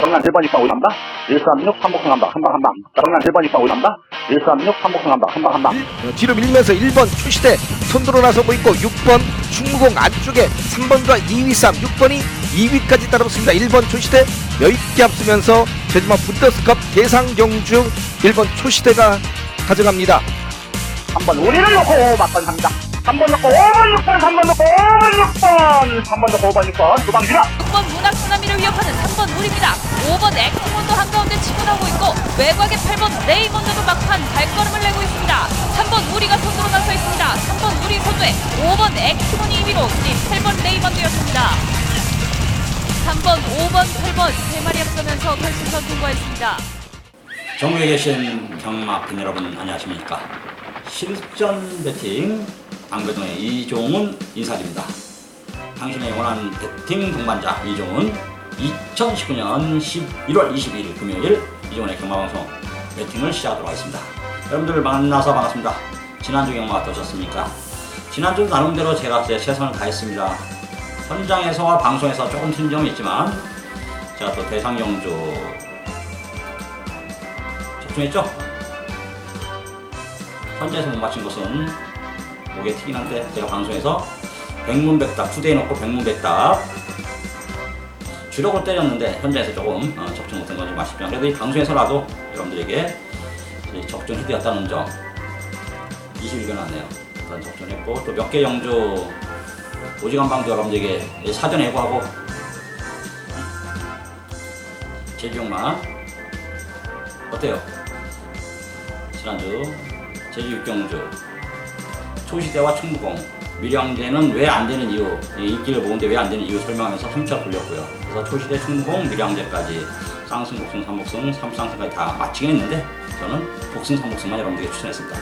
짜증난 1번 입방 올린다. 136 3복승 한방 한방. 짜증난 1번 입방 올린다. 136 3복승 한방. 뒤로 밀면서 1번 초시대 손들어 나서고 있고 6번 충무공 안쪽에 3번과 2위 싸움 6번이 2위까지 따라붙습니다. 1번 초시대 여유있게 앞서면서 제주마 분더스컵 대상경주 1번 초시대가 가져갑니다. 3번 우리를 놓고 맞번 갑니다. 3번 놓고 5번 6번 3번 놓고 5번 6번 3번 놓고 5번 6번 두방 주라. 6번 문학 쓰나미를 위협하는 3번 우리입니다. 5번 엑스몬도 한가운데 치고 나오고 있고 외곽의 8번 레이먼드도 막판 발걸음을 내고 있습니다. 3번 우리가 손으로 나서 있습니다. 3번 우리 선두에 5번 엑스몬이 2위로 8번 레이먼드였습니다. 3번, 5번, 8번 세 마리 앞서면서 결승선 통과했습니다. 전국에 계신 경마 팬 여러분 안녕하십니까. 실전 배팅 방배동의 이종훈 인사드립니다. 당신의 원하는 배팅 동반자 이종훈 2019년 11월 22일 금요일 이종훈의 경마방송 배팅을 시작하도록 하겠습니다. 여러분들 만나서 반갑습니다. 지난주 경마 어떠셨습니까? 지난주 나름대로 제가 제 최선을 다했습니다. 현장에서와 방송에서 조금 틀린 점이 있지만 제가 또 대상경주 집중했죠? 현재에서 못 맞춘 것은 목에 튀긴 한데 제가 방송에서 백문백답 투대해 놓고 백문백답 주력으로 때렸는데 현재에서 조금 적중 못한 건 좀 아쉽지만 그래도 이 방송에서라도 여러분들에게 적중해드렸다는 점 21개 나왔네요. 일단 적중했고 또 몇 개 영주 오지간방도 여러분들에게 사전 예고하고 제주용마 어때요? 지난주 제주 육경주 초시대와 충무공 밀양제는 왜 안 되는 이유 인기를 모은데 왜 안 되는 이유 설명하면서 3차 돌렸고요. 그래서 초시대 충무공 밀양제까지 쌍승 복승 3복승 3쌍승까지 다 마치긴 했는데 저는 복승 3복승만 여러분들에게 추천했습니다.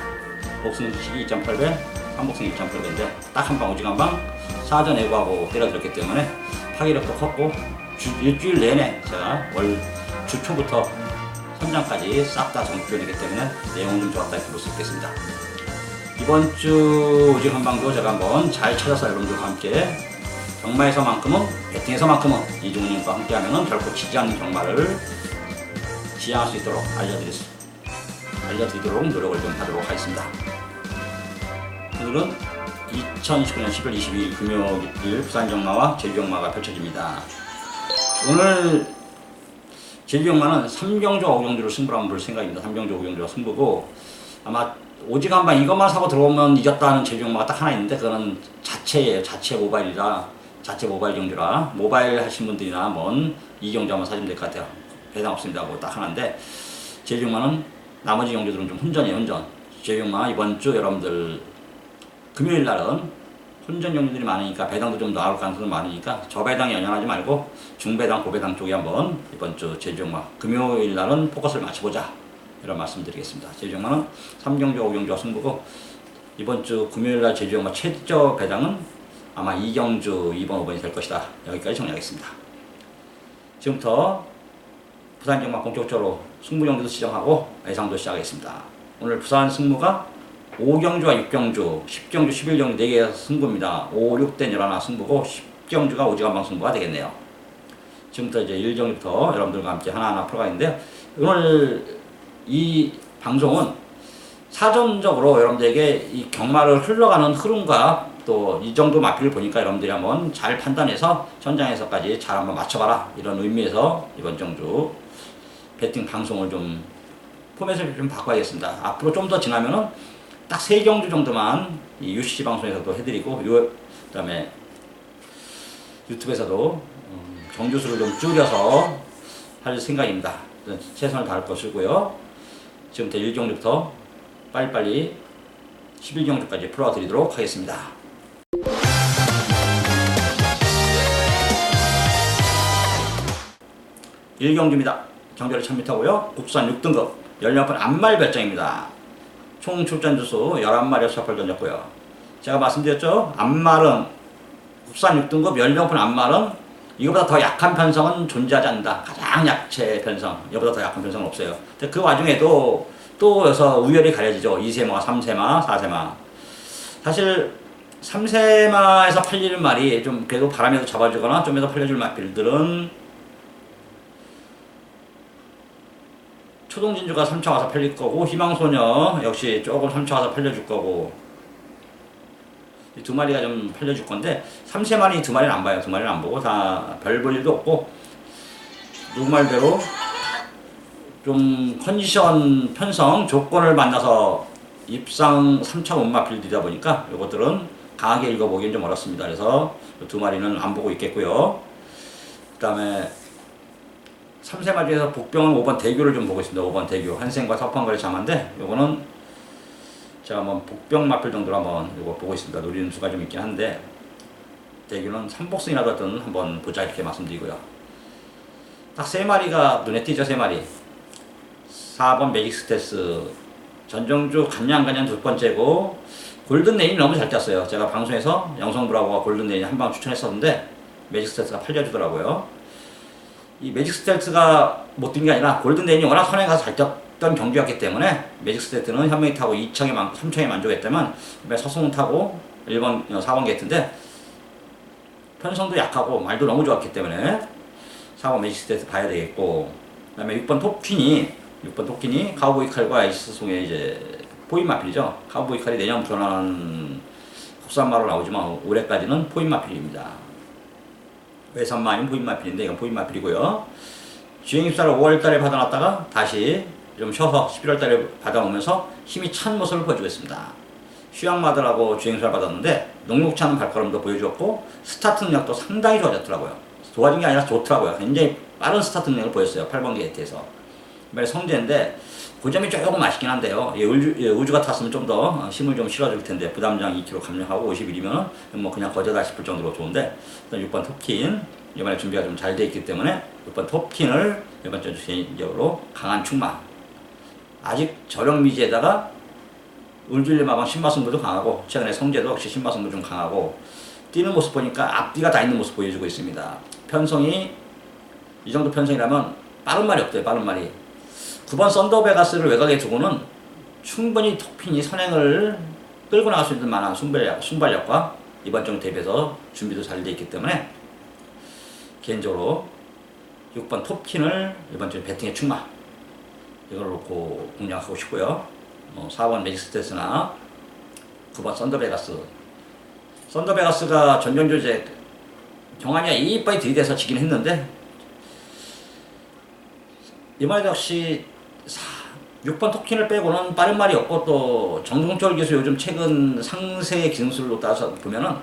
복승 시기 2.8배 3복승 2.8배인데 딱 한 방 오지간방 사전 예고하고 때려드렸기 때문에 파괴력도 컸고 일주일 내내 제가 월 주 초부터 선장까지 싹 다 정표이기 때문에 내용은 좀 좋았다 이렇게 볼 수 있겠습니다. 이번 주 오직 한방도 제가 한번 잘 찾아서 여러분들과 함께 경마에서만큼은 배팅에서만큼은 이종훈님과 함께하면 결코 지지 않는 경마를 지향할 수 있도록 알려드리도록 노력을 좀 하도록 하겠습니다. 오늘은 2019년 10월 22일 금요일 부산경마와 제주경마가 펼쳐집니다. 오늘 제주경마는 3경주 5경주로 승부를 한번 볼 생각입니다. 3경주 5경주가 승부고 아마 오직 한방 이것만 사고 들어오면 이겼다는 제주경마가 딱 하나 있는데 그거는 자체예요. 자체 모바일이라 자체 모바일 경주라 모바일 하신 분들이나 한번 이 경주 한번 사시면 될 것 같아요. 배당 없습니다 하고 딱 하나인데 제주경마는 나머지 경주들은 좀 혼전이에요. 혼전. 제주경마 이번 주 여러분들 금요일 날은 혼전 경주들이 많으니까 배당도 좀 나올 가능성이 많으니까 저배당에 연연하지 말고 중배당, 고배당 쪽에 한번 이번 주 제주경마 금요일 날은 포커스를 맞춰보자 이런 말씀 드리겠습니다. 제주경마는 3경주, 5경주가 승부고 이번 주 금요일 날 제주경마 최저 배당은 아마 2경주 2번, 5번이 될 것이다. 여기까지 정리하겠습니다. 지금부터 부산경마 본격적으로 승부 경주도 지정하고 예상도 시작하겠습니다. 오늘 부산 승무가 5경주와 6경주, 10경주, 11경주 4개의 승부입니다. 5, 6대 11 승부고 10경주가 오지간방 승부가 되겠네요. 지금부터 이제 1경주부터 여러분들과 함께 하나하나 풀어가는데요. 오늘 이 방송은 사전적으로 여러분들에게 이 경마를 흘러가는 흐름과 또 이 정도 마피를 보니까 여러분들이 한번 잘 판단해서 현장에서까지 잘 한번 맞춰봐라 이런 의미에서 이번 경주 배팅 방송을 좀 포맷을 좀 바꿔야겠습니다. 앞으로 좀 더 지나면은 딱 3경주 정도만 이 UCC 방송에서도 해드리고 그 다음에 유튜브에서도 경주수를 좀 줄여서 할 생각입니다. 최선을 다할 것이고요. 지금부터 1경주부터 빨리빨리 11경주까지 풀어 드리도록 하겠습니다. 일 경주입니다. 경주를 1000m고요. 국산 6등급 16번 안말 별장입니다. 총 출전 주수 11마리에서 첫발 던졌고요. 제가 말씀드렸죠. 안말은 국산 6등급 16번 안말은 이거보다 더 약한 편성은 존재하지 않는다. 가장 약체 편성, 이거보다 더 약한 편성은 없어요. 근데 그 와중에도 또 여기서 우열이 가려지죠. 2세마, 3세마, 4세마. 사실 3세마에서 팔리는 말이 좀 그래도 바람에도 잡아주거나 좀 더 팔려줄 마필들은 초동진주가 3차 와서 팔릴 거고, 희망소녀 역시 조금 3차 와서 팔려줄 거고, 이 두 마리가 좀 팔려줄 건데, 3세마리 두 마리는 안 봐요. 두 마리는 안 보고 다 별 볼 일도 없고, 누구 말대로 좀 컨디션 편성 조건을 만나서 입상 3차 못 마필이다 보니까 이것들은 강하게 읽어보기엔 좀 어렵습니다. 그래서 두 마리는 안 보고 있겠고요. 그 다음에 3세마 중에서 복병은 5번 대교를 좀 보고 있습니다. 5번 대교. 한생과 섭판거리 잠한데, 요거는 제가 한번 복병 마필 정도로 한번 이거 보고 있습니다. 노리는 수가 좀 있긴 한데, 대교는 3복승이라도 하여튼 한번 보자 이렇게 말씀드리고요. 딱 3마리가 눈에 띄죠. 3마리. 4번 매직 스테스. 전정주 간냥간냥 두 번째고, 골든레인이 너무 잘 떴어요. 제가 방송에서 영성브라보가 골든레인 한방 추천했었는데, 매직 스테스가 팔려주더라고요. 이 매직 스테스가 못 뛴 게 아니라 골든레인이 워낙 선에 가서 잘 떴던 경기였기 때문에, 매직 스테스는 현명히 타고 3청에 만족했다면, 서승훈 타고 1번, 4번 게이트인데, 편성도 약하고 말도 너무 좋았기 때문에 4번 매직 스테이트 봐야 되겠고, 그 다음에 6번 톱킨이 카우보이 칼과 이스송의 이제 포인 마필이죠. 카우보이 칼이 내년부터는 국산마로 나오지만 올해까지는 포인 마필입니다. 외산마인 포인 마필인데 이건 포인 마필이고요. 주행입사를 5월달에 받아놨다가 다시 좀 쉬어서 11월달에 받아오면서 힘이 찬 모습을 보여주고 있습니다. 휴양마들하고 주행수를 받았는데 녹록치 않은 발걸음도 보여주었고, 스타트 능력도 상당히 좋아졌더라고요. 좋아진 게 아니라 좋더라고요. 굉장히 빠른 스타트 능력을 보였어요. 8번 게이트에서. 이번에 성재인데 그 점이 조금 아쉽긴 한데요. 우주가 탔으면 좀 더 힘을 좀 실어줄 텐데, 부담장 2kg 감량하고 51이면 뭐 그냥 거저다 싶을 정도로 좋은데, 일단 6번 톱킨 이번에 준비가 좀 잘 돼 있기 때문에 6번 톱킨을 이번 주 개인적으로 강한 충마, 아직 저력미지에다가 울줄리마방 신마승부도 강하고, 최근에 성재도 역시 신마승부 좀 강하고, 뛰는 모습 보니까 앞뒤가 다 있는 모습 보여주고 있습니다. 편성이 이 정도 편성이라면 빠른 말이 없대요. 빠른 말이. 9번 썬더베가스를 외곽에 두고는 충분히 톱핀이 선행을 끌고 나갈 수 있는 만한 순발력과 이번 주 대비해서 준비도 잘 돼 있기 때문에, 개인적으로 6번 톱킨을 이번 주 배팅에 충마, 이걸 놓고 공략하고 싶고요. 4번 매직스테스나 9번 썬더베가스가 전정조제 경환이가 이빨이 들이대서 지긴 했는데, 이번에도 역시 6번 토킨을 빼고는 빠른 말이 없고, 또 정동철 기수 요즘 최근 상세 기능술로 따서 보면은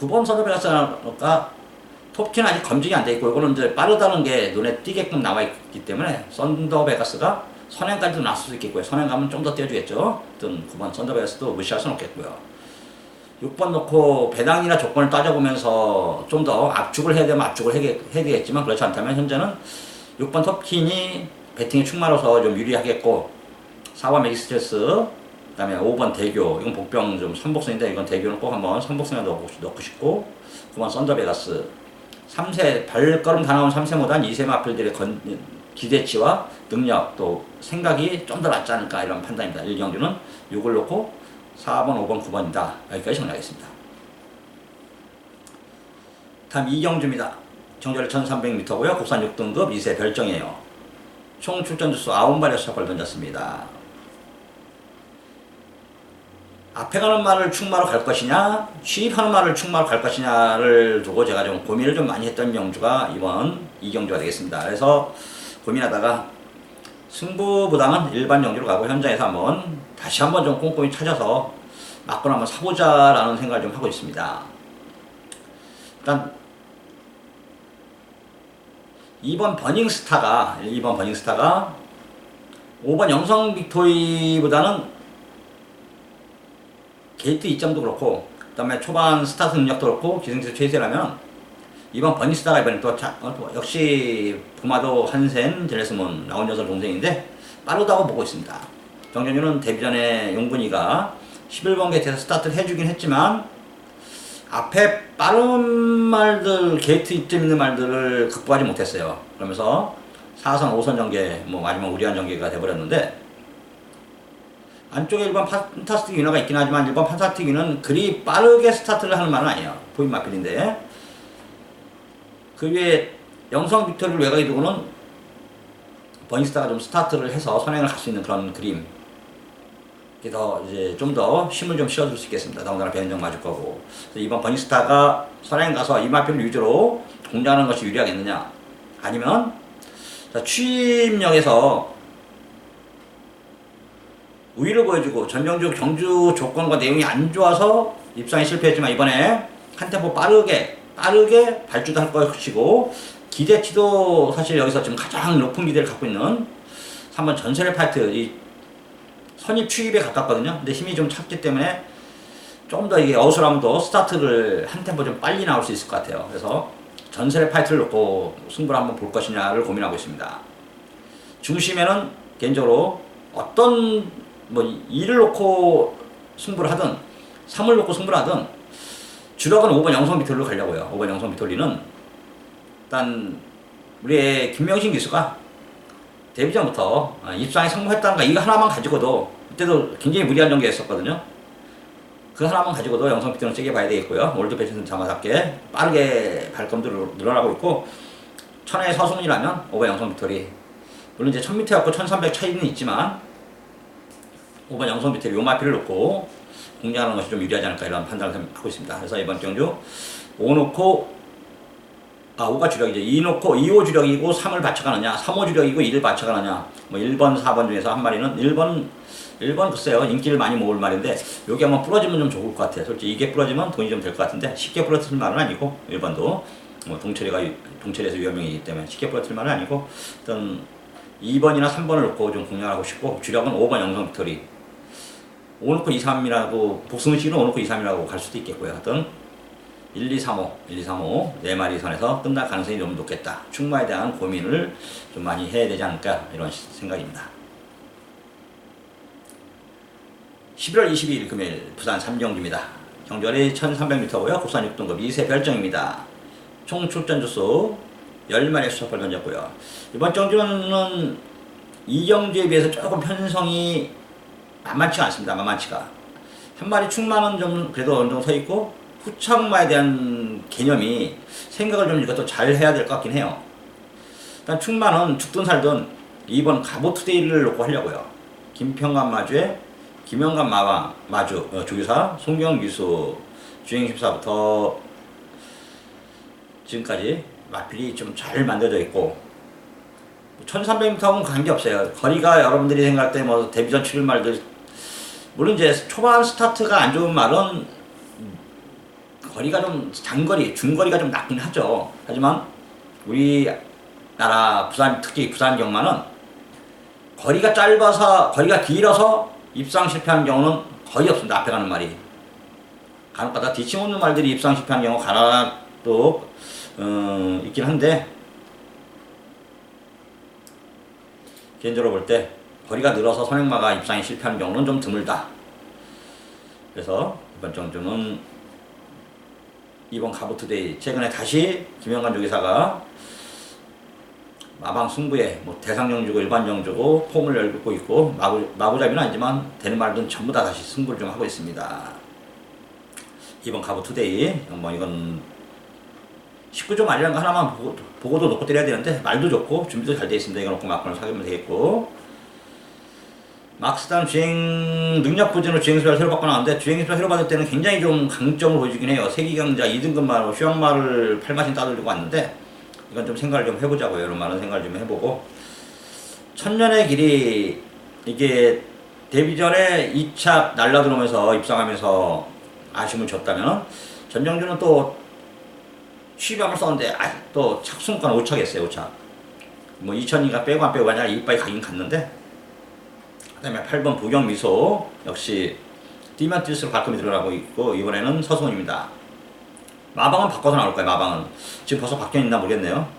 9번 썬더베가스가 톱킨 아직 검증이 안 돼 있고, 이거는 이제 빠르다는 게 눈에 띄게끔 나와 있기 때문에 썬더베가스가 선행까지도 나설 수 있겠고요. 선행 가면 좀 더 띄워주겠죠. 어떤 9번 썬더베가스도 무시할 수는 없겠고요. 6번 놓고 배당이나 조건을 따져보면서 좀 더 압축을 해야 되면 압축을 해야 되겠지만, 그렇지 않다면 현재는 6번 톱킨이 배팅에 충마로서 좀 유리하겠고, 4번 매직스트레스, 그 다음에 5번 대교, 이건 복병 좀 3복선인데 이건 대교는 꼭 한번 3복선에 넣고 싶고, 9번 썬더베가스, 3세 발걸음 다 나온 3세보단 2세 마필들의 기대치와 능력, 또 생각이 좀 더 낫지 않을까, 이런 판단입니다. 1경주는 6을 놓고 4번, 5번, 9번이다. 여기까지 정리하겠습니다. 다음 2경주입니다. 정절 1300m고요. 국산 6등급 2세 별정이에요. 총 출전 주수 9발에서 첫발 던졌습니다. 앞에 가는 말을 충마로 갈 것이냐, 취입하는 말을 충마로 갈 것이냐를 두고 제가 좀 고민을 좀 많이 했던 경주가 이번 2경주가 되겠습니다. 그래서 고민하다가 승부보다는 일반 경주로 가고, 현장에서 다시 한번 좀 꼼꼼히 찾아서 맞거나 한번 사보자라는 생각을 좀 하고 있습니다. 일단 2번 버닝스타가 5번 영성 빅토리보다는 게이트 2점도 그렇고, 그 다음에 초반 스타트 능력도 그렇고 기승수 최세라면 2번 버닝스타가 이번에 또 역시 부마도 한센 젤레스몬 나온 녀석 동생인데 빠르다고 보고 있습니다. 정전유는 데뷔 전에 용근이가 11번 게이트에서 스타트를 해주긴 했지만, 앞에 빠른 말들, 게이트 입점 있는 말들을 극복하지 못했어요. 그러면서 4선, 5선 전개, 마지막 우리한 전개가 돼버렸는데, 안쪽에 1번 판타스틱 위너가 있긴 하지만 1번 판타스틱 위너는 그리 빠르게 스타트를 하는 말은 아니에요. 포인 마필인데, 그 위에 영성 빅토리를 외곽에 두고는 버닝스타가 좀 스타트를 해서 선행을 갈 수 있는 그런 그림. 이게 더 이제 좀 더 힘을 좀 실어줄 수 있겠습니다. 더군다나 배현정 맞을 거고. 그래서 이번 버닝스타가 선행 가서 이마표를 위주로 공략하는 것이 유리하겠느냐? 아니면 자, 취임역에서 우위를 보여주고 전정주 경주 조건과 내용이 안 좋아서 입상에 실패했지만 이번에 한 템포 빠르게 발주도 할 것이고 기대치도 사실 여기서 지금 가장 높은 기대를 갖고 있는 3번 전설의 파이트 이 선입 추입에 가깝거든요. 근데 힘이 좀 찼기 때문에 좀 더 이게 어수라면도 스타트를 한 템포 좀 빨리 나올 수 있을 것 같아요. 그래서 전설의 파이트를 놓고 승부를 한번 볼 것이냐를 고민하고 있습니다. 중심에는 개인적으로 어떤 뭐 2를 놓고 승부를 하든 3을 놓고 승부를 하든 주력은 5번 영성 비톨리로 가려고요. 5번 영성 비톨리는 일단 우리의 김명신 기수가 데뷔 전부터 입상에 성공했다는 거 이거 하나만 가지고도 그때도 굉장히 무리한 전개했었거든요. 그 하나만 가지고도 영성 비톨리는 세게 봐야 되겠고요. 올드 패션은 자마답게 빠르게 발걸음도 늘어나고 있고 1000의 서순이라면 5번 영성 비톨리 물론 이제 1000m였고 1300 차이는 있지만 5번 영성 비톨리 요마피를 놓고 공략하는 것이 좀 유리하지 않을까 이런 판단을 하고 있습니다. 그래서 이번 경주 5 놓고 5가 주력이죠. 2 놓고 2호 주력이고 3을 받쳐가느냐 3호 주력이고 2를 받쳐가느냐 뭐 1번 4번 중에서 한 마리는 1번 글쎄요 인기를 많이 모을 말인데 여기 한번 부러지면 좀 좋을 것 같아요. 솔직히 이게 부러지면 돈이 좀 될 것 같은데 쉽게 부러뜨릴 말은 아니고 1번도 뭐 동철에서 위험형이기 때문에 쉽게 부러뜨릴 말은 아니고 어떤 2번이나 3번을 놓고 좀 공략하고 싶고 주력은 5번 영성 빅토리 5 놓고 2, 3이라고 복승식은 5 놓고 2, 3이라고 갈 수도 있겠고요. 어떤 1, 2, 3, 5 4마리 선에서 끝날 가능성이 좀 높겠다. 충마에 대한 고민을 좀 많이 해야 되지 않을까 이런 생각입니다. 11월 22일 금요일 부산 삼경주입니다. 경주거리 1300m고요. 국산 6등급 2세 별정입니다. 총 출전 주수 10마리 수석을 던졌고요. 이번 경주는 이 경주에 비해서 조금 편성이 만만치가 않습니다. 만만치가. 한 마리 충마는 좀 그래도 어느 정도 서 있고 후착마에 대한 개념이 생각을 좀 이것도 잘 해야 될 것 같긴 해요. 일단 충마는 죽든 살든 2번 가보투데이를 놓고 하려고요. 김평감 마주에 김영감 마주 주기사 송경 기수 주행심사부터 지금까지 마필이 좀 잘 만들어져 있고 1300m하고는 관계없어요. 거리가 여러분들이 생각할 때 뭐 데뷔전 7일 말들 물론 이제 초반 스타트가 안 좋은 말은 거리가 좀 장거리, 중거리가 좀 낮긴 하죠. 하지만 우리나라 부산 특히 부산 경마는 거리가 짧아서 거리가 길어서 입상 실패하는 경우는 거의 없습니다. 앞에 가는 말이 간혹가다 뒤침 오는 말들이 입상 실패하는 경우 가나도 있긴 한데 개인적으로 볼 때 거리가 늘어서 선행마가 입상에 실패하는 경우는 좀 드물다. 그래서 이번 경주는 이번 가보투데이 최근에 다시 김영관 조기사가 마방 승부에 뭐 대상정주고 일반정주고 폼을 열고 있고 마구잡이는 아니지만 되는 말든 전부 다 다시 승부를 좀 하고 있습니다. 이번 가보투데이 뭐 이건 19조 말이라는 거 하나만 보고도 놓고 때려야 되는데 말도 좋고 준비도 잘 되어 있습니다. 이거 놓고 막판을 사귀면 되겠고 막스단 주행 능력 부진으로 주행수를 새로 바꿔놨는데 주행수를 새로 받을 때는 굉장히 좀 강점을 보여주긴 해요. 세기강자 2등급마로 휴양마를 8마신 따돌리고 왔는데 이건 좀 생각을 좀 해보자고요. 이런 많은 생각을 좀 해보고 천년의 길이 이게 데뷔 전에 2차 날라들어오면서 입상하면서 아쉬움을 줬다면 전정주는 또 취입함을 썼는데 또 착순권 5착 했어요. 5착 뭐 2000이가 빼고 안 빼고 아니라 이빨이 가긴 갔는데 그 다음에 8번 부경미소 역시 뛰면 뛸수록 발걸음이 늘어나고 있고 이번에는 서승훈입니다. 마방은 바꿔서 나올 거예요. 마방은 지금 벌써 바뀌어있나 모르겠네요.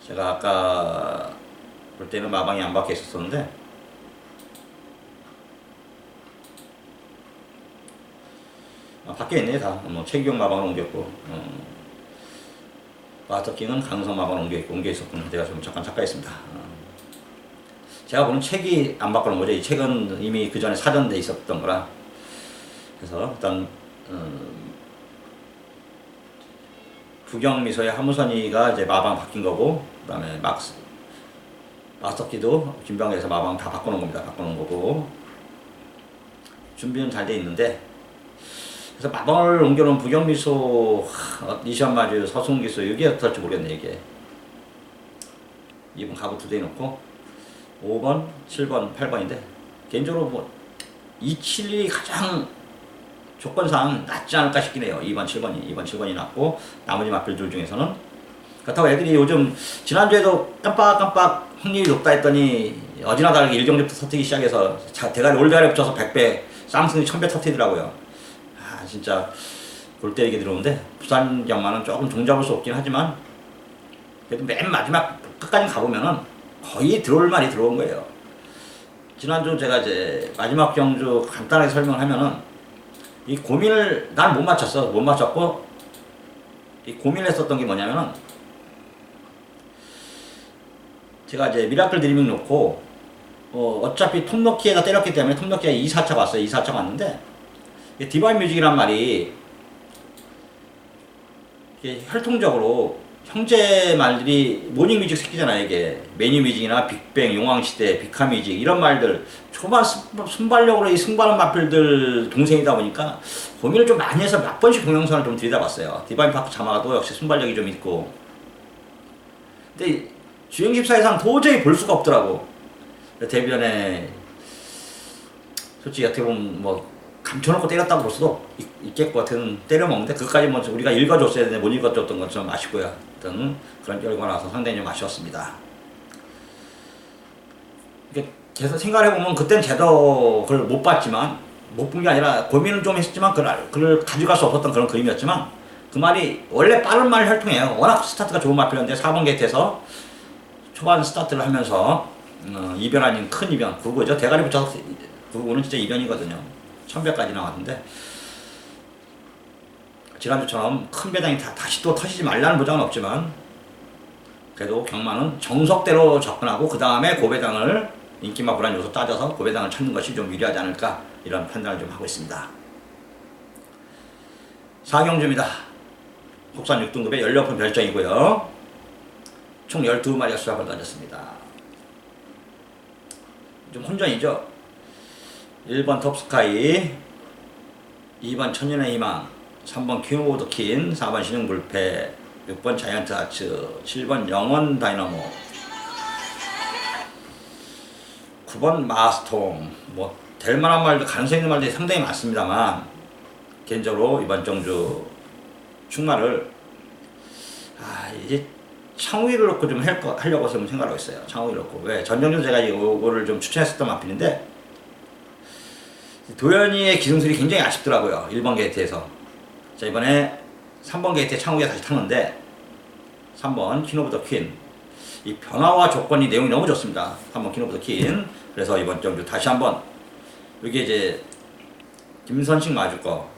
제가 아까 볼 때는 마방이 안 바뀌어 있었는데 바뀌어있네요. 다 뭐 최기용 마방을 옮겼고 마터킹은 강성 마방을 옮겨 있었군요. 내가 좀 잠깐 착각했습니다. 제가 보는 책이 안 바꾸는 거죠. 이 책은 이미 그 전에 사전돼 있었던 거라. 그래서 일단 부경미소의 하무선이가 이제 마방 바뀐 거고, 그다음에 마스터키도 김병에서 마방 다 바꿔놓은 겁니다. 바꿔놓은 거고 준비는 잘 돼 있는데 그래서 마방을 옮겨놓은 부경미소, 이시안마주, 서승기소 이게 어떨지 모르겠네. 이게 2번 가구 2대 놓고 5번, 7번, 8번인데 개인적으로 뭐 271이 가장 조건상 낫지 않을까 싶긴 해요. 2번, 7번이 낫고 나머지 마필들 중에서는 그렇다고 애들이 요즘 지난주에도 깜빡깜빡 확률이 높다 했더니 어지나 다르게 1경기부터 터뜨기 시작해서 대가리 올다리 붙여서 100배 쌍승이 1000배 터뜨리더라고요. 아 진짜 골 때리게 들어오는데 부산 경마는 조금 종잡을 수 없긴 하지만 그래도 맨 마지막 끝까지 가보면은 거의 들어올 말이 들어온 거예요. 지난주 제가 이제 마지막 경주 간단하게 설명을 하면은 이 고민을 난 못 맞췄어. 못 맞췄고 이 고민을 했었던 게 뭐냐면은 제가 이제 미라클 드리밍 놓고 어차피 톱너키에다 때렸기 때문에 톱너키가 2사차가 왔어요. 2사차가 왔는데 디바인 뮤직이란 말이 이게 혈통적으로 형제 말들이 모닝 뮤직 새끼잖아요. 이게 매니 뮤직이나 빅뱅, 용왕시대, 비카 뮤직 이런 말들 초반 순발력으로 이 승부하는 마필들 동생이다 보니까 고민을 좀 많이 해서 몇 번씩 동영상을 좀 들여다봤어요. 디바인 파크 자마도 역시 순발력이 좀 있고 근데 주행집사에서는 도저히 볼 수가 없더라고. 대변에 솔직히 어떻게 보면 뭐 감춰놓고 때렸다고 볼 수도 있겠고 같은 때려먹는데 그것까지 뭐 우리가 읽어줬어야 되는데 못 읽어줬던 건 좀 아쉽고요. 어떤 그런 결과가 나와서 상당히 좀 아쉬웠습니다. 계속 생각을 해보면 그땐 제도 그걸 못 봤지만 못 본 게 아니라 고민은 좀 했지만 그걸 가져갈 수 없었던 그런 그림이었지만 그 말이 원래 빠른 말 혈통이에요. 워낙 스타트가 좋은 마필이었는데 4번 게이트에서 초반 스타트를 하면서 이변 아닌 큰 이변 그거죠. 대가리 붙여서 그거는 진짜 이변이거든요. 1000배까지 나왔는데 지난주처럼 큰 배당이 다시 또 터지지 말라는 보장은 없지만 그래도 경마는 정석대로 접근하고 그 다음에 고배당을 인기마 불안 요소 따져서 고배당을 찾는 것이 좀 유리하지 않을까 이런 판단을 좀 하고 있습니다. 4경주입니다. 국산 6등급의 16분 별정이고요. 총 12마리가 수확을 던졌습니다. 좀 혼전이죠. 1번 톱스카이, 2번 천년의 희망, 3번 킹오브더킨, 4번 신흥불패, 6번 자이언트 아츠, 7번 영원 다이너모, 9번 마스톰. 뭐 될만한 말도 가능성 있는 말들이 상당히 많습니다만 개인적으로 이번 정주 충마를 이제 창우이를 놓고 좀 하려고 생각을 하고 있어요. 창우이를 놓고. 왜? 전정주 제가 이거를 좀 추천했었던 마필인데 도현이의 기승술이 굉장히 아쉽더라고요. 1번 게이트에서. 자, 이번에 3번 게이트에 창우이가 다시 탔는데 3번 퀸 오브 더 퀸. 이 변화와 조건이 내용이 너무 좋습니다. 3번 퀸 오브 더 퀸. 그래서 이번 정주 다시 한번 여기 이제 김선식 맞을 거.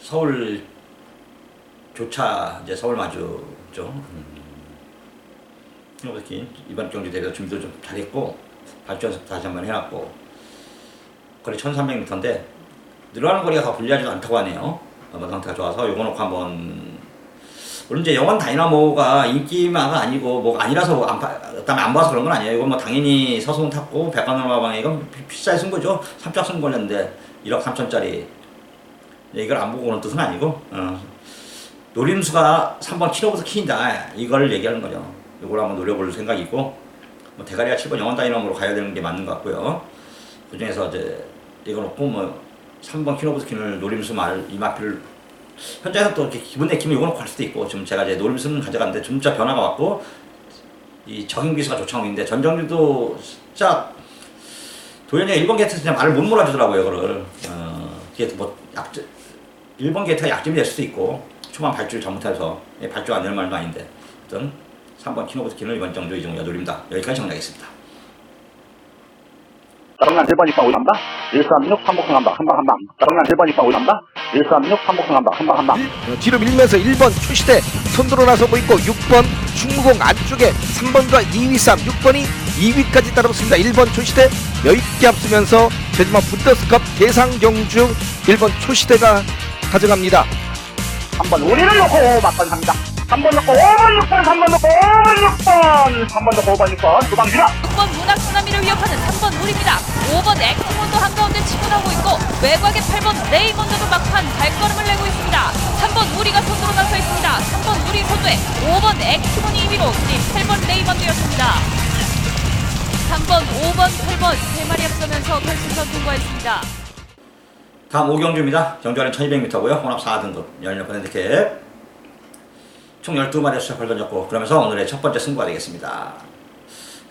서울 조차 이제 서울 마주죠. 이번 경주 대회에서 준비도 좀 잘했고 발전 연습 다시 한번 해놨고 거리 1300m인데 늘어나는 거리가 더 불리하지도 않다고 하네요. 상태가 좋아서 요거 놓고 한번 물론 이제 영원 다이나모가 인기마가 아니고 뭐 아니라서 뭐 안 봐서 그런 건 아니에요. 이건 뭐 당연히 서승 탔고 백관으로마방에 이건 비싸게 쓴 거죠. 3짝 쓴 걸렸는데 1억 3천짜리 이걸 안 보고 오는 뜻은 아니고 노림수가 3번 킹오브더 퀸이다 이걸 얘기하는 거죠. 이걸 한번 노려볼 생각이고 뭐 대가리가 7번 영원 다이너모로 가야 되는 게 맞는 것 같고요. 그 중에서 이제 이거 놓고 뭐 3번 킹오브더 퀸을 노림수 이 마필을 현장에서 또 이렇게 기분 내키면 이거 놓고 할 수도 있고 지금 제가 이제 노림수는 가져갔는데 진짜 변화가 왔고 이 적용기수가 조창욱인데 전정규도 진짜 도현이가 1번 게이트에서 그냥 말을 못 몰아주더라고요. 이거를 이게 뭐 1번 게이트가 약점이 될 수도 있고 초반 발주를 잘못해서 발주가 안 되는 말도 아닌데 어떤 3번 킹오브더 퀸을 이번 정도 이정도가 노립니다. 여기까지 정리하겠습니다. 짜증난 1번 입방 올라간다. 136 3복승 한방 한방 한방. 짜증난 1번 입방 올라간다. 136 3복승 한방 한방 한방. 뒤로 밀면서 1번 초시대 손들어 나서고 있고 6번 충무공 안쪽에 3번과 2위 싸움 6번이 2위까지 따라붙습니다. 1번 초시대 여유있게 앞서면서 제주마 부터스컵 대상 경주 1번 초시대가 가져갑니다. 3번 우리를 놓고 맞건 3자 3번 놓고 5번 6번 3번 놓고 5번 6번 3번 놓고 5번 6번 두방 주자 6번 문학 쓰나미를 위협하는 3번 우리입니다. 5번 엑스몬도 한가운데 치고 나오고 있고 외곽의 8번 레이먼드도 막판 발걸음을 내고 있습니다. 3번 우리가 선두로 나서 있습니다. 3번 우리 선두에 5번 엑스몬이 2위로 8번 레이먼드였습니다. 3번, 5번, 8번 3마리 앞서면서 결승선 통과했습니다. 다음 5경주입니다. 경주하는 1200m고요. 혼합 4등급 16번 핸디캡. 총 12마리의 수작을 던졌고 그러면서 오늘의 첫 번째 승부가 되겠습니다.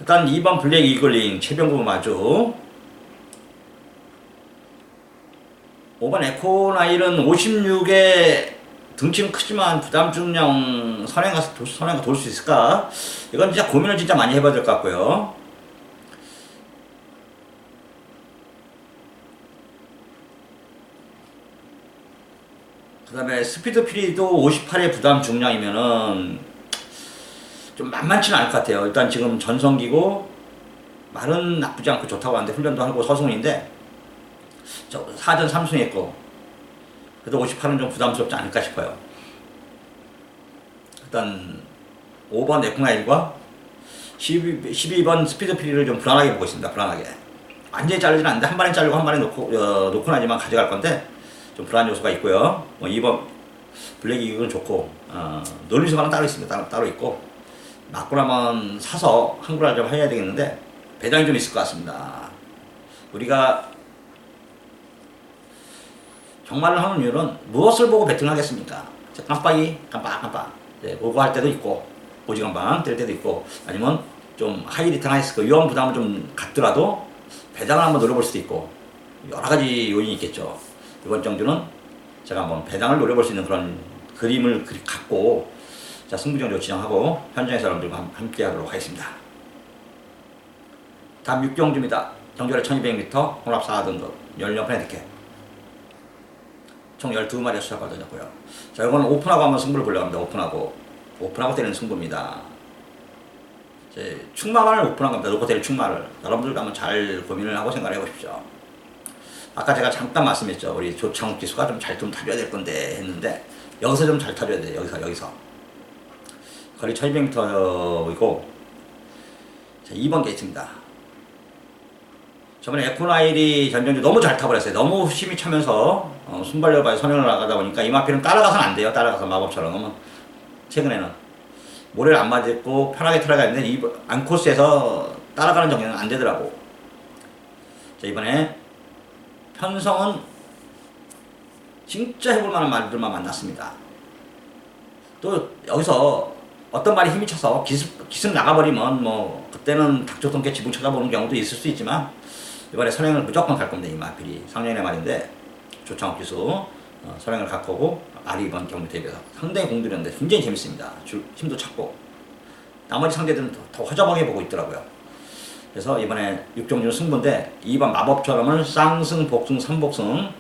일단 2번 블랙 이글링 최병구 마주 5번 에코나일은 56에 등치는 크지만 부담 중량 선행가 돌 수 있을까? 이건 진짜 고민을 진짜 많이 해봐야 될 것 같고요. 그 다음에 스피드 피리도 58의 부담 중량이면은 좀 만만치는 않을 것 같아요. 일단 지금 전성기고 말은 나쁘지 않고 좋다고 하는데 훈련도 하고 서승훈인데 저 4전 3승 했고 그래도 58은 좀 부담스럽지 않을까 싶어요. 일단 5번 에코나일과 12번 스피드 피리를 좀 불안하게 보고 있습니다. 불안하게. 완전히 자르지는 않는데 한 마리 자르고 한 마리 놓고 나지만 가져갈 건데 좀 불안 요소가 있고요. 2번 블랙 이글은 좋고 논리수가는 따로 있습니다. 따로 있고 맞고 나면 사서 한글화 좀 해야 되겠는데 배당이 좀 있을 것 같습니다. 우리가 정말을 하는 이유는 무엇을 보고 배팅하겠습니까? 깜빡 보고 할 때도 있고 오지간방 뜰 때도 있고 아니면 좀 하이 리턴 하이스크 위험 부담을 좀 갖더라도 배당을 한번 노려볼 수도 있고 여러 가지 요인이 있겠죠. 이번 정도는 제가 한번 배당을 노려볼 수 있는 그런 그림을 갖고 자 승부정도 진행하고 현장에서 여러분들과 함께 하도록 하겠습니다. 다음 6경주입니다. 경주를 1200m 혼합 4등급 16번 핸디캡 총 12마리의 수작을 던졌고요. 자 이거는 오픈하고 한번 승부를 보려고 합니다. 오픈하고 때리는 승부입니다. 이제 충마만을 오픈한 겁니다. 놓고 때릴 충마를 여러분들도 한번 잘 고민을 하고 생각을 해보십시오. 아까 제가 잠깐 말씀했죠. 우리 조창욱 기수가 좀 잘 좀 타줘야 될 건데 했는데 여기서 좀 잘 타줘야 돼요. 여기서 거리 1200m이고 2번 게이트입니다. 저번에 에코나일이 전전주 너무 잘 타버렸어요. 너무 힘이 차면서 순발력바에 선행을 나가다 보니까 이마필은 따라가서는 안 돼요. 따라가서 마법처럼 최근에는 모래를 안 맞고 편하게 들어가는데 이 안코스에서 따라가는 정리는 안 되더라고. 자 이번에 편성은 진짜 해볼 만한 말들만 만났습니다. 또 여기서 어떤 말이 힘이 쳐서 기습 나가버리면 뭐 그때는 닥쳐통깨 지붕 쳐다보는 경우도 있을 수 있지만 이번에 선행을 무조건 갈 겁니다. 이 마필이 상년의 말인데 조창욱 기수 선행을 갈 거고 말이 이번 경기 대비해서 상당히 공들였는데 굉장히 재밌습니다. 힘도 찾고 나머지 상대들은 더 허접하게 보고 있더라고요. 그래서 이번에 6경주는 승부인데 2번 마법처럼을 쌍승, 복승, 3복승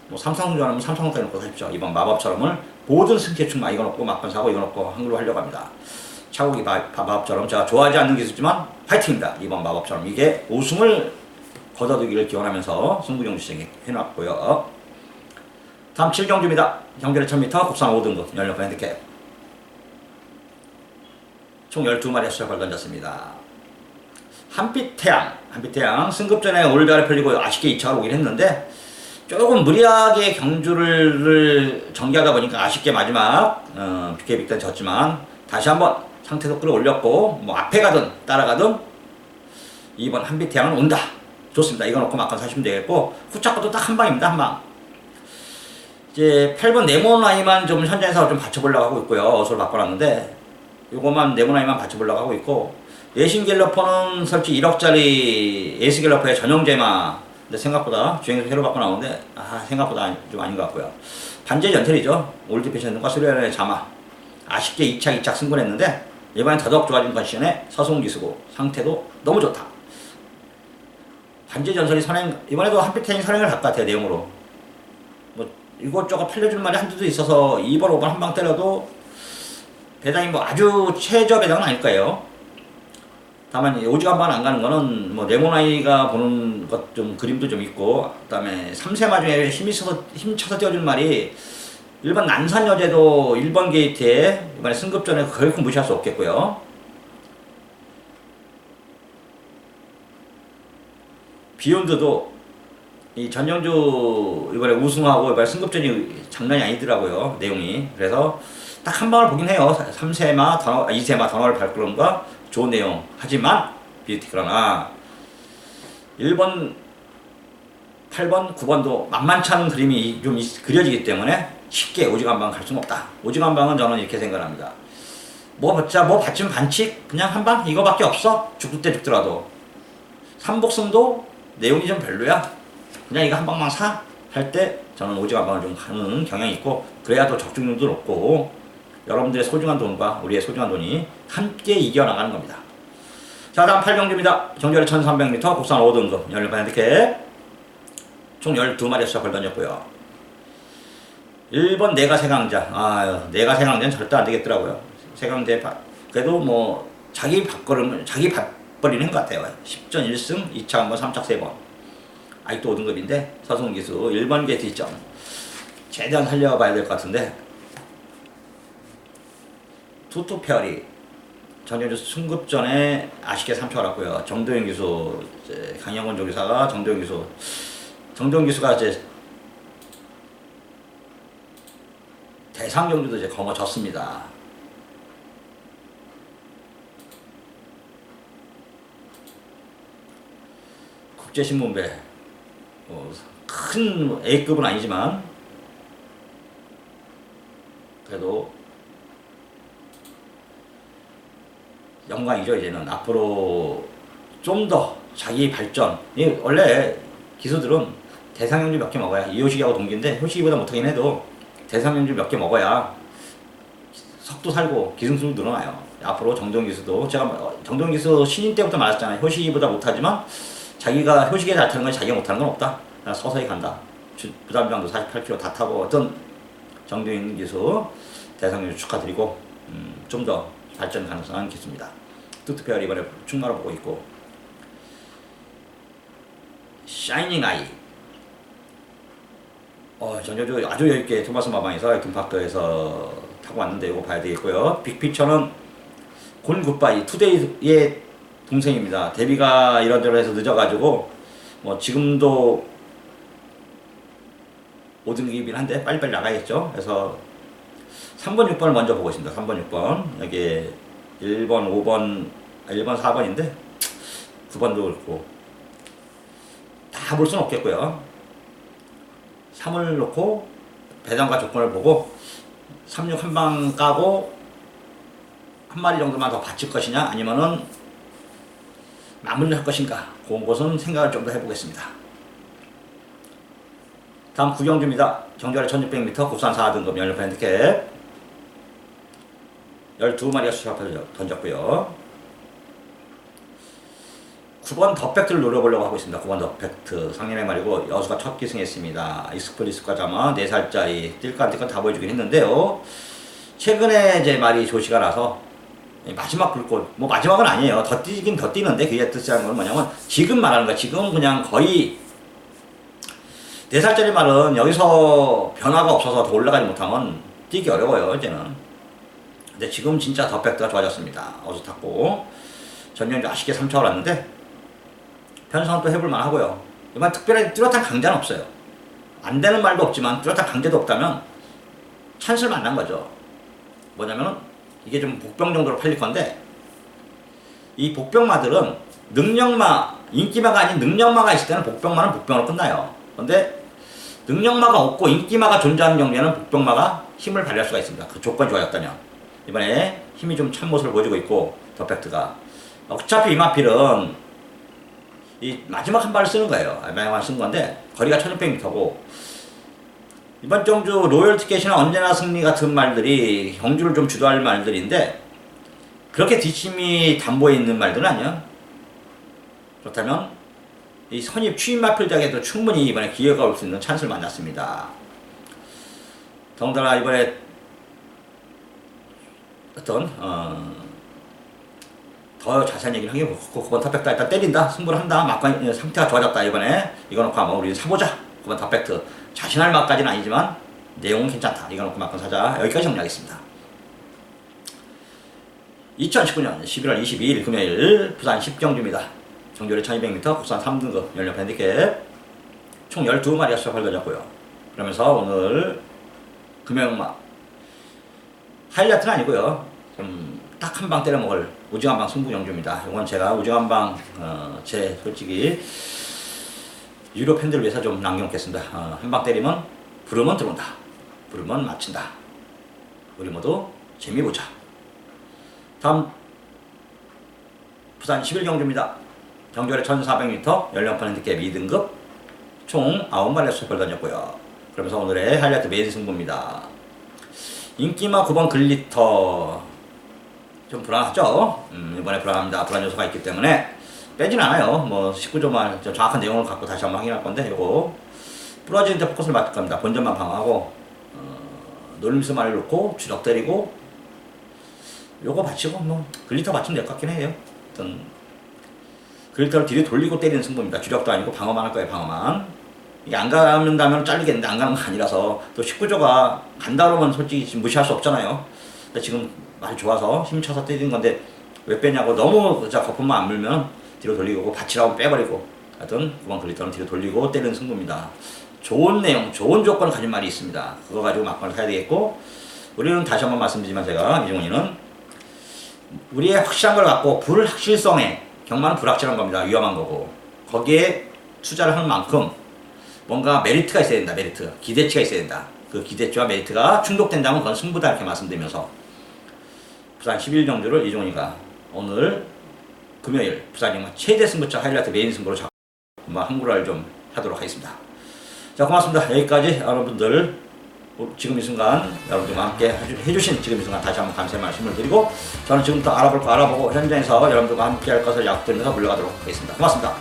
뭐 3상승 좋아하면 3상승까지 놓고 사십시오. 2번 마법처럼을 모든 승계 충마 이거 놓고 막판 사고 이거 놓고 한글로 하려고 합니다. 차고기 마법처럼 제가 좋아하지 않는 기술이지만 파이팅입니다. 2번 마법처럼 이게 우승을 거둬두기를 기원하면서 승부경주 시행해 놨고요. 다음 7경주입니다. 경주를 1000m 국산 5등급 16번 핸디캡 총 12마리의 수작을 던졌습니다. 한빛태양 승급전에 올배가 풀리고 아쉽게 2차로 오긴 했는데 조금 무리하게 경주를 전개하다 보니까 아쉽게 마지막 BK 빅단 졌지만 다시 한번 상태도 끌어올렸고 뭐 앞에 가든 따라가든 2번 한빛태양은 온다. 좋습니다. 이거 놓고 막판 사시면 되겠고 후차것도 딱 한 방입니다. 한 방. 이제 8번 네모나이만 좀 현장에서 좀 받쳐보려고 하고 있고요. 어소를 바꿔놨는데 요것만 네모나이만 받쳐보려고 하고 있고 예신 갤러퍼는 설치 1억짜리 에이스 갤러퍼의 전용 제마 근데 생각보다 주행에서 새로 바꿔 나오는데 생각보다 좀 아닌 것 같고요. 반제 전설이죠. 올드 패션과 수련의 자마 아쉽게 2착 승분했는데 이번엔 더더욱 좋아진 컨디션에 서승훈 기수고 상태도 너무 좋다. 반제 전설이 선행 이번에도 한빛태양이 선행을 갈 것 같아요. 내용으로 뭐 이것저것 팔려줄 말이 한두도 있어서 2번 5번 한 방 때려도 배당이 뭐 아주 최저 배당은 아닐 거예요. 다만 오지간반 안 가는 거는 뭐 네모나이가 보는 것 좀 그림도 좀 있고 그다음에 3세마 중에 힘 차서 띄워준 말이 1번 난산여제도 1번 게이트에 이번에 승급전에 결코 무시할 수 없겠고요. 비욘드도 이 전영주 이번에 우승하고 이번에 승급전이 장난이 아니더라고요. 내용이. 그래서 딱 한 방을 보긴 해요. 3세마, 2세마 단월 발걸음과 좋은 내용. 하지만 그러나 1번, 8번, 9번도 만만치 않은 그림이 좀 그려지기 때문에 쉽게 오지간방 갈 수는 없다. 오지간방은 저는 이렇게 생각합니다. 뭐 받치면 반칙 그냥 한 방 이거밖에 없어. 죽을 때 죽더라도. 삼복승도 내용이 좀 별로야. 그냥 이거 한 방만 사 할 때 저는 오지간방을 좀 가는 경향이 있고, 그래야 또 적중률도 높고 여러분들의 소중한 돈과 우리의 소중한 돈이 함께 이겨나가는 겁니다. 자, 다음 8경주입니다. 정렬 1300m 국산 5등급 연료판 이렇게 총 12마리 수작을 던졌고요. 1번 내가 세강자. 내가 세강자는 절대 안 되겠더라고요. 세강제 그래도 뭐 자기 밥걸음을 자기 밥벌이는 것 같아요. 10전 1승 2차 1번 3차 3번 아직도 5등급인데 서승기수 1번 게이트 2점 최대한 살려봐야 될 것 같은데, 투투페어리 전현주 승급전에 아쉽게 3초 알았고요. 정도영 기수, 강영원 조교사가 정도영 기수가 이제 대상 경주도 이제 거머졌습니다. 국제신문배 큰 A급은 아니지만 그래도 영광이죠. 이제는 앞으로 좀 더 자기 발전. 원래 기수들은 대상용주 몇 개 먹어야, 이효식이하고 동기인데 효식이보다 못하긴 해도 대상용주 몇 개 먹어야 석도 살고 기승술도 늘어나요. 앞으로 정동 기수도 제가 정동 기수 신인 때부터 말했잖아요. 효식이보다 못하지만 자기가 효식에 잘 타는 건 자기가 못하는 건 없다. 그냥 서서히 간다. 부담장도 48km 다 타고 어떤 정동인 기수 대상용주 축하드리고 좀 더 발전 가능성한 기수입니다. 투투페어리 이번에 충마로 보고 있고, 샤이닝 아이 전혀주 아주 여유있게 토마스 마방에서 금팍도에서 타고 왔는데 이거 봐야 되겠고요. 빅피처는 곤 굿바이 투데이의 동생입니다. 데뷔가 이런저런 해서 늦어가지고 뭐 지금도 5등급이긴 한데 빨리빨리 나가야겠죠. 그래서 3번 6번을 먼저 보고 있습니다. 3번 6번 여기 1번 5번 1번 4번인데 9번도 그렇고 다 볼 수는 없겠고요. 3을 놓고 배당과 조건을 보고 36 한 방 까고 한 마리 정도만 더 받칠 것이냐 아니면은 마무리를 할 것인가, 그런 것은 생각을 좀 더 해보겠습니다. 다음 구경주입니다. 정주아래 1600m 국산 4등급 연료판 핸드캡 12마리가 수rap을 던졌고요. 9번 더팩트를 노려보려고 하고 있습니다. 9번 더팩트 상년의 말이고 여수가 첫 기승했습니다. 이스프리스과 자마 4살짜리 뛸까 안 뛸까 다 보여주긴 했는데요. 최근에 제 말이 조시가 나서 마지막 불꽃, 뭐 마지막은 아니에요. 더 뛰긴 더 뛰는데 그게 뜻하는 건 뭐냐면 지금 말하는 거야. 지금 그냥 거의 4살짜리 말은 여기서 변화가 없어서 더 올라가지 못하면 뛰기 어려워요 이제는. 근데 지금 진짜 더팩트가 좋아졌습니다. 어서 탔고 전년주 아쉽게 3차를 왔는데 편성은 또 해볼만 하고요. 이번 특별히 뚜렷한 강자는 없어요. 안 되는 말도 없지만 뚜렷한 강제도 없다면 찬스를 만난 거죠. 뭐냐면은 이게 좀 복병 정도로 팔릴 건데, 이 복병마들은 능력마, 인기마가 아닌 능력마가 있을 때는 복병마는 복병으로 끝나요. 근데 능력마가 없고 인기마가 존재하는 경우에는 복병마가 힘을 발휘할 수가 있습니다. 그 조건이 좋아졌다면. 이번에 힘이 좀 찬 모습을 보여주고 있고 더팩트가 어차피 이마필은 이 마지막 한 발을 쓰는 거예요. 마지막 쓰는 건데 거리가 1600m고 이번 정주 로열 티켓이나 언제나 승리 같은 말들이 경주를 좀 주도할 말들인데 그렇게 뒷심이 담보에 있는 말들은 아니야. 그렇다면 이 선입 추임 마필작에도 충분히 이번에 기회가 올 수 있는 찬스를 만났습니다. 더군다나 이번에 어떤 더 자세한 얘기를 하기 그렇고 9번 더팩트 일단 때린다, 승부를 한다, 막판 상태가 좋아졌다 이번에 이거 놓고 한번 우리 사보자. 9번 더팩트 자신할 맛까지는 아니지만 내용은 괜찮다. 이거 놓고 막건 사자. 여기까지 정리하겠습니다. 2019년 11월 22일 금요일 부산 10경주입니다. 정조리 1200m 국산 3등급 연령 핸디캡 총 12마리가 수작 벌어졌고요. 그러면서 오늘 금요일막 하이라이트는 아니고요. 좀 딱 한 방 때려 먹을 오징어 한방 승부 경주입니다. 이건 제가 오징어 한방 제 솔직히 유료 팬들을 위해서 좀 남겨놓겠습니다. 한 방 때리면 부르면 들어온다. 부르면 맞춘다. 우리 모두 재미 보자. 다음 부산 11경주입니다. 경주월에 1400m 연령판 핸디캡 2등급 총 9마리가 수작을 던졌고요. 그러면서 오늘의 하이라이트 메인 승부입니다. 인기마 9번 글리터 좀 불안하죠? 이번에 불안합니다. 불안 요소가 있기 때문에 빼진 않아요. 뭐 19조만 정확한 내용을 갖고 다시 한번 확인할 건데 이거 부러지는데 포커스를 맞을 겁니다. 본전만 방어하고 놀림스만을 놓고 주력 때리고 요거 받치고 뭐 글리터 받치면 될 것 같긴 해요. 어떤 글리터를 뒤로 돌리고 때리는 승부입니다. 주력도 아니고 방어만 할 거예요. 방어만. 이게 안 가는다면 잘리겠는데 안 가는 거 아니라서 또 19조가 간다 그러면 솔직히 지금 무시할 수 없잖아요. 근데 지금 많이 좋아서 힘쳐서 때리는 건데 왜 빼냐고 너무 거품만 안 물면 뒤로 돌리고 받치라고 빼버리고 하여튼 9번 글리터는 뒤로 돌리고 때리는 승부입니다. 좋은 내용, 좋은 조건을 가진 말이 있습니다. 그거 가지고 막판을 사야 되겠고 우리는 다시 한번 말씀드리지만 제가 이종훈이는 우리의 확실한 걸 갖고 불확실성에 경마는 불확실한 겁니다. 위험한 거고 거기에 투자를 하는 만큼 뭔가 메리트가 있어야 된다. 메리트, 기대치가 있어야 된다. 그 기대치와 메리트가 충족된다면 그건 승부다 이렇게 말씀드리면서 부산 11경주를 이종훈이가 오늘 금요일 부산 경마 최대 승부처 하이라이트 메인 승부로 잡고 항구를 좀 하도록 하겠습니다. 자, 고맙습니다. 여기까지 여러분들 지금 이 순간 여러분들과 함께 해주신 지금 이 순간 다시 한번 감사의 말씀을 드리고 저는 지금부터 알아볼 거 알아보고 현장에서 여러분들과 함께 할 것을 약속드리면서 물러가도록 하겠습니다. 고맙습니다.